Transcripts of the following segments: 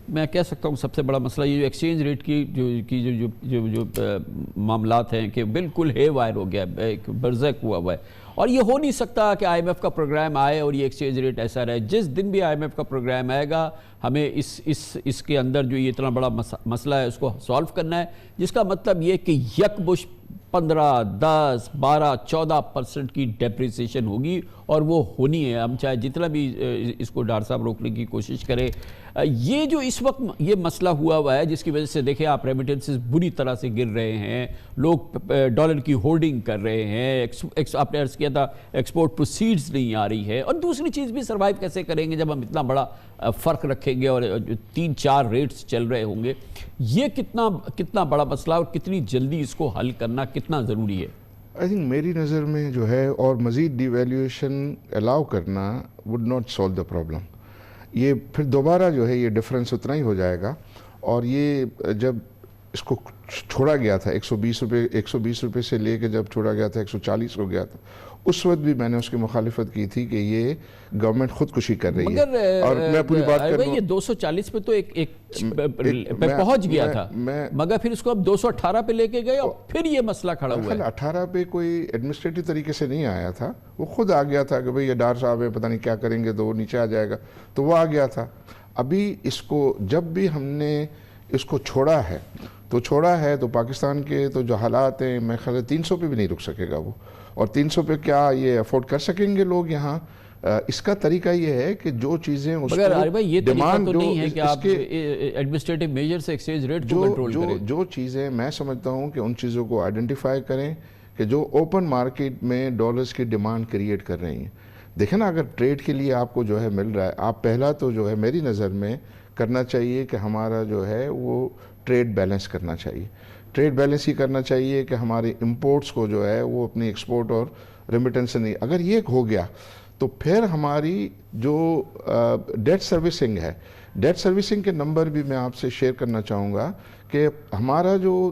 میں کہہ سکتا ہوں سب سے بڑا مسئلہ یہ جو ایکسچینج ریٹ کی معاملات ہیں کہ بالکل ہے وائر ہو گیا ہے، ایک برزخ ہوا ہے، اور یہ ہو نہیں سکتا کہ آئی ایم ایف کا پروگرام آئے اور یہ ایکسچینج ریٹ ایسا رہے. جس دن بھی آئی ایم ایف کا پروگرام آئے گا ہمیں اس کے اندر جو یہ اتنا بڑا مسئلہ ہے اس کو سالو کرنا ہے، جس کا مطلب یہ کہ یک مش 15, 10, 12, 14% کی ڈیپریسیشن ہوگی، اور وہ ہونی ہے. ہم چاہے جتنا بھی اس کو ڈاکٹر صاحب روکنے کی کوشش کریں. یہ جو اس وقت یہ مسئلہ ہوا ہے جس کی وجہ سے دیکھیں آپ ریمیٹنسز بری طرح سے گر رہے ہیں، لوگ ڈالر کی ہولڈنگ کر رہے ہیں، آپ نے عرض کیا تھا ایکسپورٹ پروسیڈز نہیں آ رہی ہے، اور دوسری چیز بھی سروائیو کیسے کریں گے جب ہم اتنا بڑا فرق رکھیں گے اور 3-4 ریٹس چل رہے ہوں گے. یہ کتنا بڑا مسئلہ اور کتنی جلدی اس کو حل کرنا کتنا ضروری ہے؟ آئی تھنک میری نظر میں جو ہے اور مزید ڈی ویلیویشن الاؤ کرنا would not solve the problem. یہ پھر دوبارہ جو ہے یہ ڈفرینس اتنا ہی ہو جائے گا. اور یہ جب اس کو چھوڑا گیا تھا 120 روپے سے لے کے جب چھوڑا گیا تھا 140 کو گیا تھا، اس وقت بھی میں نے اس کی مخالفت کی تھی کہ یہ گورنمنٹ خودکشی کر رہی ہے. اور میں پوری بات کر رہا ہوں، یہ 240 پہ تو ایک پہ پہنچ گیا تھا، مگر پھر اس کو اب 218 پہ لے کے گئے اور پھر یہ مسئلہ کھڑا ہوا ہے. 18 پہ کوئی ایڈمنسٹریٹو طریقے سے نہیں آیا تھا، وہ خود آ گیا تھا کہ بھئی یہ ڈار صاحب ہے پتہ نہیں کیا کریں گے تو وہ نیچے آ جائے گا، تو وہ آ گیا تھا. ابھی اس کو جب بھی ہم نے اس کو چھوڑا ہے تو پاکستان کے تو جو حالات ہیں میں خیال 300 پہ بھی نہیں رک سکے گا وہ. اور 300 پہ کیا یہ افورڈ کر سکیں گے لوگ یہاں؟ اس کا طریقہ یہ ہے کہ جو چیزیں اس مگر عارف بھائی یہ طریقہ تو نہیں ہے کہ آپ ایڈمنسٹریٹو میجر سے ایکسچینج ریٹ کو کنٹرول کریں. جو چیزیں میں سمجھتا ہوں کہ ان چیزوں کو آئیڈینٹیفائی کریں کہ جو اوپن مارکیٹ میں ڈالرز کی ڈیمانڈ کریٹ کر رہی ہیں. دیکھیں نا، اگر ٹریڈ کے لیے آپ کو جو ہے مل رہا ہے، آپ پہلا تو جو ہے میری نظر میں کرنا چاہیے کہ ہمارا جو ہے وہ ٹریڈ بیلنس کرنا چاہیے. ٹریڈ بیلنس ہی کرنا چاہیے کہ ہمارے امپورٹس کو جو ہے وہ اپنی ایکسپورٹ اور ریمیٹنس سے نہیں. اگر یہ ہو گیا تو پھر ہماری جو ڈیٹ سروسنگ ہے، ڈیٹ سروسنگ کے نمبر بھی میں آپ سے شیئر کرنا چاہوں گا کہ ہمارا جو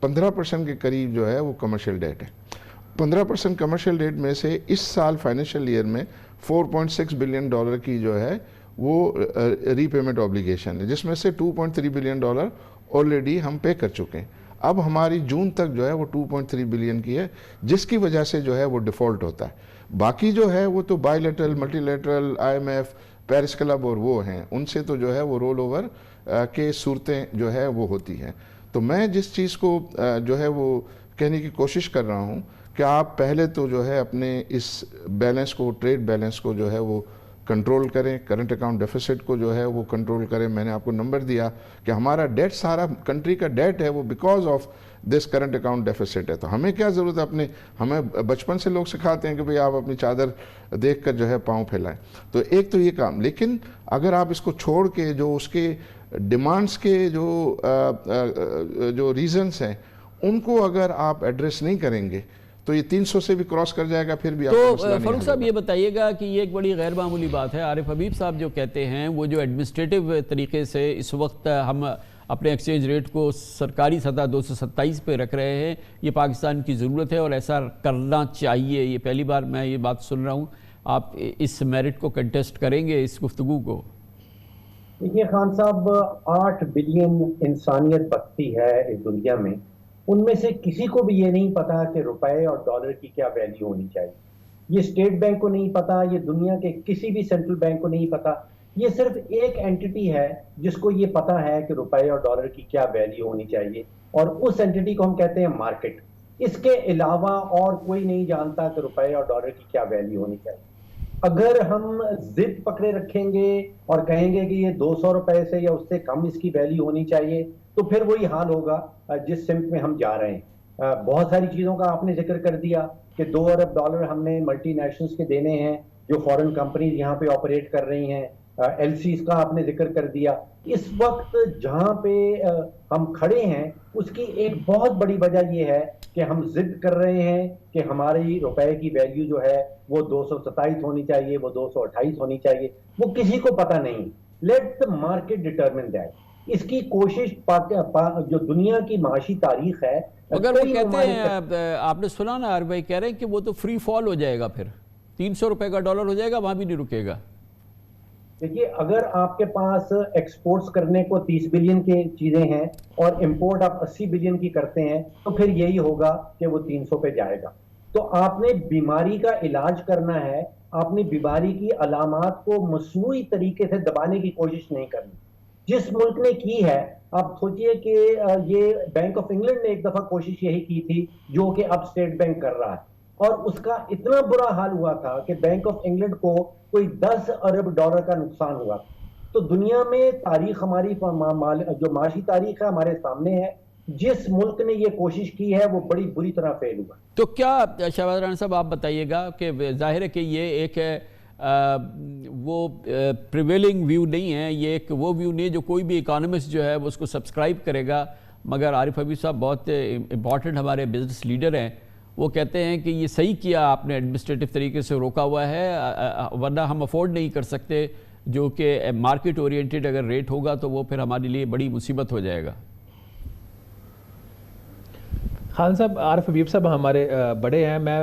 15% کے قریب جو ہے وہ کمرشل ڈیٹ ہے. 15% کمرشل ڈیٹ میں سے اس سال فائنینشیل ایئر میں $4.6 بلین کی جو ہے وہ ری پیمنٹ اوبلیگیشن ہے، جس میں سے $2.3 بلین آلریڈی ہم پے کر چکے ہیں. اب ہماری جون تک جو ہے وہ 2.3 بلین کی ہے، جس کی وجہ سے جو ہے وہ ڈیفالٹ ہوتا ہے. باقی جو ہے وہ تو bilateral, multilateral, I M F, Paris club اور وہ ہیں، ان سے تو جو ہے وہ رول اوور کے صورتیں جو ہے وہ ہوتی ہیں. تو میں جس چیز کو جو ہے وہ کہنے کی کوشش کر رہا ہوں کہ آپ پہلے تو جو ہے اپنے اس بیلنس کو، ٹریڈ بیلنس کو جو ہے وہ کنٹرول کریں، کرنٹ اکاؤنٹ ڈیفیسٹ کو جو ہے وہ کنٹرول کریں. میں نے آپ کو نمبر دیا کہ ہمارا ڈیٹ، سارا کنٹری کا ڈیٹ ہے وہ because of this current account deficit ہے. تو ہمیں کیا ضرورت ہے؟ ہمیں بچپن سے لوگ سکھاتے ہیں کہ بھئی آپ اپنی چادر دیکھ کر جو ہے پاؤں پھیلائیں. تو ایک تو یہ کام. لیکن اگر آپ اس کو چھوڑ کے جو اس کے ڈیمانڈز کے جو ریزنز ہیں ان کو اگر آپ ایڈریس نہیں کریں گے تو یہ 300 سے بھی کراس کر جائے گا، پھر بھی آپ کو مسئلہ نہیں. تو فاروق صاحب یہ بتائیے گا کہ یہ ایک بڑی غیر معمولی بات ہے. عارف حبیب صاحب جو کہتے ہیں وہ جو ایڈمنسٹریٹو طریقے سے اس وقت ہم اپنے ایکسچینج ریٹ کو سرکاری سطح 227 پہ رکھ رہے ہیں، یہ پاکستان کی ضرورت ہے اور ایسا کرنا چاہیے. یہ پہلی بار میں یہ بات سن رہا ہوں. آپ اس میرٹ کو کنٹیسٹ کریں گے اس گفتگو کو؟ دیکھیے خان صاحب، 8 بلین انسانیت بستی ہے اس دنیا میں، ان میں سے کسی کو بھی یہ نہیں پتا کہ روپے اور ڈالر کی کیا ویلیو ہونی چاہیے. یہ اسٹیٹ بینک کو نہیں پتا، یہ دنیا کے کسی بھی سینٹرل بینک کو نہیں پتا. یہ صرف ایک اینٹی ہے جس کو یہ پتا ہے کہ روپے اور ڈالر کی کیا ویلیو ہونی چاہیے، اور اس اینٹی کو ہم کہتے ہیں مارکیٹ. اس کے علاوہ اور کوئی نہیں جانتا کہ روپے اور ڈالر کی کیا ویلیو ہونی چاہیے. اگر ہم ضد پکڑے رکھیں گے اور کہیں گے کہ یہ 200 روپے سے یا اس سے کم اس کی ویلیو ہونی چاہیے تو پھر وہی حال ہوگا جس سمت میں ہم جا رہے ہیں. بہت ساری چیزوں کا آپ نے ذکر کر دیا کہ $2 ارب ہم نے ملٹی نیشنلز کے دینے ہیں جو فورن کمپنیز یہاں پہ آپریٹ کر رہی ہیں. ایل سیز کا آپ نے ذکر کر دیا. اس وقت جہاں پہ ہم کھڑے ہیں اس کی ایک بہت بڑی وجہ یہ ہے کہ ہم ضد کر رہے ہیں کہ ہماری روپے کی ویلیو جو ہے وہ 227 ہونی چاہیے، وہ 228 ہونی چاہیے. وہ کسی کو پتہ نہیں. Let the market determine that. اس کی کوشش جو دنیا کی معاشی تاریخ ہے، اگر وہ کہتے ہیں، آپ نے سنا نا عارف بھائی کہہ رہے ہیں کہ وہ تو فری فال ہو جائے گا، پھر 300 روپے کا ڈالر ہو جائے گا، وہاں بھی نہیں رکے گا. دیکھیے اگر آپ کے پاس ایکسپورٹس کرنے کو 30 بلین کی چیزیں ہیں اور امپورٹ آپ 80 بلین کی کرتے ہیں تو پھر یہی ہوگا کہ وہ 300 پہ جائے گا. تو آپ نے بیماری کا علاج کرنا ہے, آپ نے بیماری کی علامات کو مصنوعی طریقے سے دبانے کی کوشش نہیں کرنی. جس ملک نے کی ہے, آپ سوچئے کہ یہ بینک آف انگلینڈ نے ایک دفعہ کوشش یہی کی تھی جو کہ اب اسٹیٹ بینک کر رہا ہے, اور اس کا اتنا برا حال ہوا تھا کہ بینک آف انگلینڈ کو کوئی 10 ارب ڈالر کا نقصان ہوا. تو دنیا میں تاریخ ہماری جو معاشی تاریخ ہے ہمارے سامنے ہے, جس ملک نے یہ کوشش کی ہے وہ بڑی بری طرح فیل ہوا. تو کیا شہباز رانا صاحب آپ بتائیے گا کہ ظاہر ہے کہ یہ ایک وہ پریویلنگ ویو نہیں ہے, یہ ایک وہ ویو نہیں ہے جو کوئی بھی اکانومسٹ جو ہے وہ اس کو سبسکرائب کرے گا, مگر عارف حبیب صاحب بہت امپورٹنٹ ہمارے بزنس لیڈر ہیں, وہ کہتے ہیں کہ یہ صحیح کیا آپ نے ایڈمنسٹریٹو طریقے سے روکا ہوا ہے, ورنہ ہم افورڈ نہیں کر سکتے, جو کہ مارکیٹ اورینٹڈ اگر ریٹ ہوگا تو وہ پھر ہمارے لیے بڑی مصیبت ہو جائے گا. خان صاحب, عارف حبیب صاحب ہمارے بڑے ہیں, میں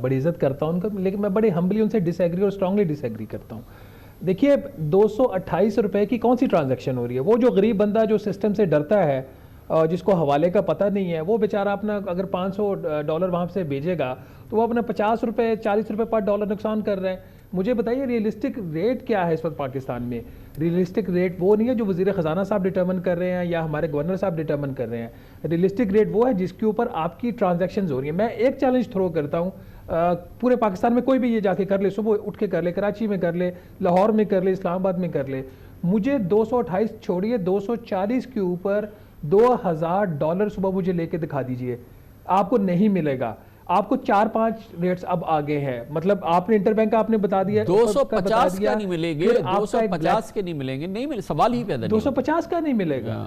بڑی عزت کرتا ہوں ان کا, لیکن میں بڑے ہمبلی ان سے ڈس ایگری اور اسٹرانگلی ڈس ایگری کرتا ہوں. دیکھیے 228 روپے کی کون سی ٹرانزیکشن ہو رہی ہے؟ وہ جو غریب بندہ جو سسٹم سے ڈرتا ہے, جس کو حوالے کا پتہ نہیں ہے, وہ بیچارہ اپنا اگر $500 وہاں سے بھیجے گا تو وہ اپنا 50 روپے 40 روپے پر ڈالر نقصان کر رہے ہیں. مجھے بتائیے ریئلسٹک ریٹ کیا ہے اس وقت پاکستان میں؟ ریئلسٹک ریٹ وہ نہیں ہے جو وزیر خزانہ صاحب ڈٹرمن کر رہے ہیں یا ہمارے گورنر صاحب ڈٹرمن کر رہے ہیں. ریئلسٹک ریٹ وہ ہے جس کے اوپر آپ کی ٹرانزیکشنز ہو رہی ہیں. میں ایک چیلنج تھرو کرتا ہوں, پورے پاکستان میں کوئی بھی یہ جا کے کر لے, صبح اٹھ کے کر لے, کراچی میں کر لے, لاہور میں کر لے, اسلام آباد میں کر لے, مجھے 228 چھوڑیے 240 کے اوپر $2000 صبح مجھے لے کے دکھا دیجئے. آپ کو نہیں ملے گا. آپ کو 4-5 ریٹس اب آگے ہیں, مطلب آپ نے انٹر بینک آپ نے بتا دیا 250 کا نہیں ملیں گے, 250 کے نہیں ملیں گے, نہیں ملے, سوال ہی پیدا نہیں, 250 کا نہیں ملے گا.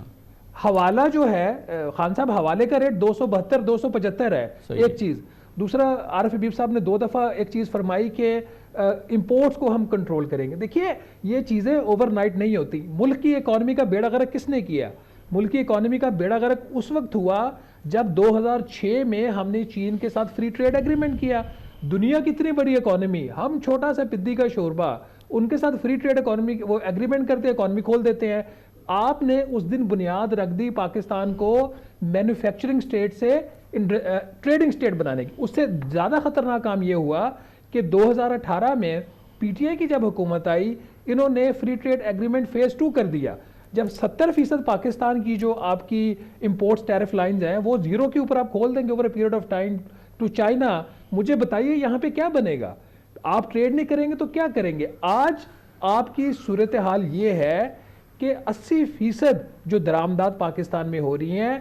حوالہ جو ہے خان صاحب, حوالے کا ریٹ 272 275 ہے, ایک چیز. دوسرا, عارف حبیب صاحب نے 2 دفعہ ایک چیز فرمائی کہ امپورٹس کو ہم کنٹرول کریں گے. دیکھیے یہ چیزیں اوور نائٹ نہیں ہوتی. ملک کی اکانومی کا بیڑا غرق کس نے کیا؟ ملک کی اکانومی کا بیڑا غرق اس وقت ہوا جب 2006 میں ہم نے چین کے ساتھ فری ٹریڈ ایگریمنٹ کیا. دنیا کی اتنی بڑی اکانومی, ہم چھوٹا سا پدی کا شوربہ, ان کے ساتھ فری ٹریڈ اکانومی وہ ایگریمنٹ کرتے ہیں, اکانومی کھول دیتے ہیں. آپ نے اس دن بنیاد رکھ دی پاکستان کو مینوفیکچرنگ سٹیٹ سے ٹریڈنگ سٹیٹ بنانے کی. اس سے زیادہ خطرناک کام یہ ہوا کہ 2018 میں پی ٹی آئی کی جب حکومت آئی, انہوں نے فری ٹریڈ ایگریمنٹ فیز 2 کر دیا. جب 70% پاکستان کی جو آپ کی امپورٹس ٹیرف لائنز ہیں وہ زیرو کے اوپر آپ کھول دیں گے over a period of time to China, مجھے بتائیے یہاں پہ کیا بنے گا؟ آپ ٹریڈ نہیں کریں گے تو کیا کریں گے؟ آج آپ کی صورتحال یہ ہے کہ 80% جو درآمدات پاکستان میں ہو رہی ہیں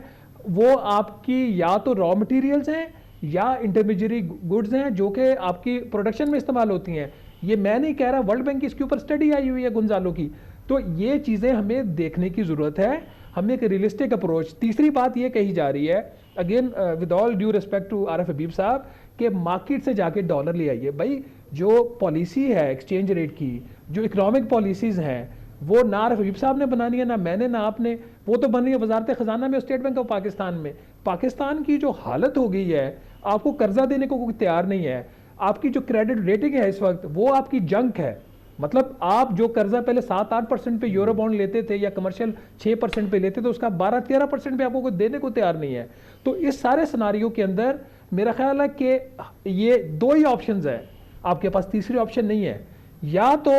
وہ آپ کی یا تو را مٹیریلز ہیں یا انٹرمیڈیری گڈز ہیں جو کہ آپ کی پروڈکشن میں استعمال ہوتی ہیں. یہ میں نہیں کہہ رہا, ورلڈ بینک کی اس کے اوپر اسٹڈی آئی ہوئی ہے گنزالو کی. تو یہ چیزیں ہمیں دیکھنے کی ضرورت ہے, ہمیں ایک ریئلسٹک اپروچ. تیسری بات یہ کہی جا رہی ہے, again with all due respect to Arif Habib sahib, کہ مارکیٹ سے جا کے ڈالر لے آئیے. بھائی جو پالیسی ہے ایکسچینج ریٹ کی, جو اکنامک پالیسیز ہیں, وہ نہ عارف حبیب صاحب نے بنانی ہے, نہ میں نے, نہ آپ نے. وہ تو بن رہی ہے وزارت خزانہ میں, اسٹیٹ بینک آف پاکستان میں. پاکستان کی جو حالت ہو گئی ہے, آپ کو قرضہ دینے کو کوئی تیار نہیں ہے. آپ کی جو کریڈٹ ریٹنگ ہے اس وقت وہ آپ کی جنک ہے. مطلب آپ جو قرضہ پہلے 7-8% پہ یورو بانڈ لیتے تھے یا کمرشل 6% پہ لیتے تھے, اس کا 12-13% پہ آپ کو کوئی دینے کو تیار نہیں ہے. تو اس سارے سناریو کے اندر میرا خیال ہے کہ یہ 2 ہی آپشنز ہیں, آپ کے پاس تیسری آپشن نہیں ہے. یا تو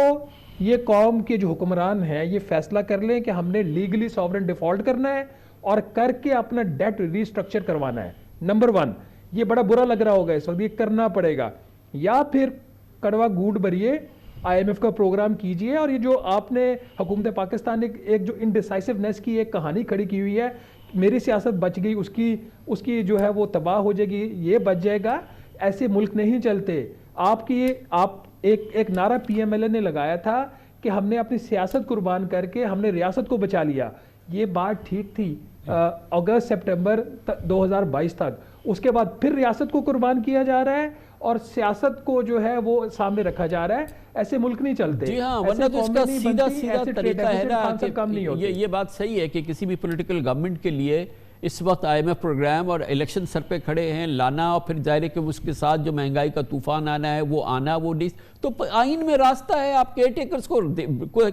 یہ قوم کے جو حکمران ہیں یہ فیصلہ کر لیں کہ ہم نے لیگلی سوورن ڈیفالٹ کرنا ہے اور کر کے اپنا ڈیٹ ریسٹرکچر کروانا ہے. نمبر 1, یہ بڑا برا لگ رہا ہوگا اس وقت, یہ کرنا پڑے گا. یا پھر کڑوا گوڑ بھریے, آئی ایم ایف کا پروگرام کیجئے, اور یہ جو آپ نے حکومت پاکستان نے ایک جو انڈیسائسونیس کی ایک کہانی کھڑی کی ہوئی ہے, میری سیاست بچ گئی, اس کی جو ہے وہ تباہ ہو جائے گی, یہ بچ جائے گا. ایسے ملک نہیں چلتے. آپ ایک نعرہ پی ایم ایل اے نے لگایا تھا کہ ہم نے اپنی سیاست قربان کر کے ہم نے ریاست کو بچا لیا. یہ بات ٹھیک تھی اگست سپٹمبر 2022 تک. اس کے بعد پھر ریاست کو قربان کیا جا رہا ہے اور سیاست کو جو ہے وہ سامنے رکھا جا رہا ہے. ایسے ملک نہیں چلتے. جی ہاں, ورنہ تو اس کا سیدھا طریقہ ہے نا, یہ بات صحیح ہے کہ کسی بھی پولیٹیکل گورنمنٹ کے لیے اس وقت IMF پروگرام اور الیکشن سر پہ کھڑے ہیں، لانا اور پھر ظاہر ہے کہ اس کے ساتھ جو مہنگائی کا طوفان آنا ہے وہ آنا، وہ نہیں، تو آئین میں راستہ ہے، آپ کیئر ٹیکرز کو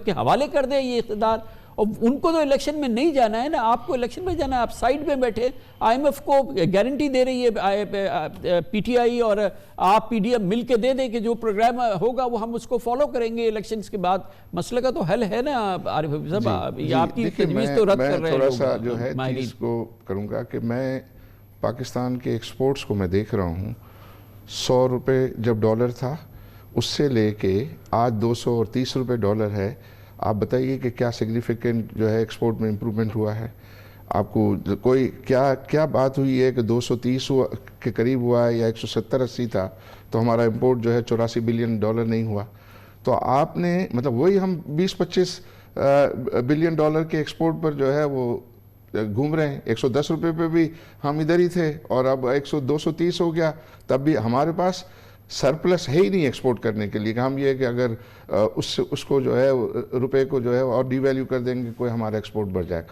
کے حوالے کر دیں یہ اقتدار، اور ان کو تو الیکشن میں نہیں جانا ہے نا، آپ کو الیکشن میں جانا ہے، آپ سائیڈ میں بیٹھے، IMF کو گارنٹی دے رہی ہے PTI اور آپ PDM مل کے دے دیں کہ جو پروگرام ہوگا وہ ہم اس کو فالو کریں گے الیکشنز کے بعد، مسئلہ کا تو حل ہے نا عارف حبیب صاحب، یہ آپ کی تجویز تو رد کر رہے ہیں میں تھوڑا سا لوگ، جو ہے ماہرین۔ چیز کو کروں گا کہ میں پاکستان کے ایکسپورٹس کو میں دیکھ رہا ہوں، 100 روپے جب ڈالر تھا اس سے لے کے آج 230 روپے ڈالر ہے، آپ بتائیے کہ کیا سگنیفیکنٹ جو ہے ایکسپورٹ میں امپرومنٹ ہوا ہے؟ آپ کو کوئی کیا بات ہوئی ہے کہ 230 کے قریب ہوا ہے یا 170-80 تھا تو ہمارا امپورٹ جو ہے 84 بلین ڈالر نہیں ہوا؟ تو آپ نے مطلب وہی ہم 20-25 بلین ڈالر کے ایکسپورٹ پر جو ہے وہ گھوم رہے ہیں، 110 روپے پہ بھی ہم ادھر ہی تھے اور اب 230 ہو گیا، تب بھی ہمارے پاس سرپلس ہے ہی نہیں ایکسپورٹ کرنے کے لیے کہ ہم یہ کہ اگر اس کو جو ہے روپے کو جو ہے اور ڈی ویلیو کر دیں گے کوئی ہمارا ایکسپورٹ بڑھ جائے گا۔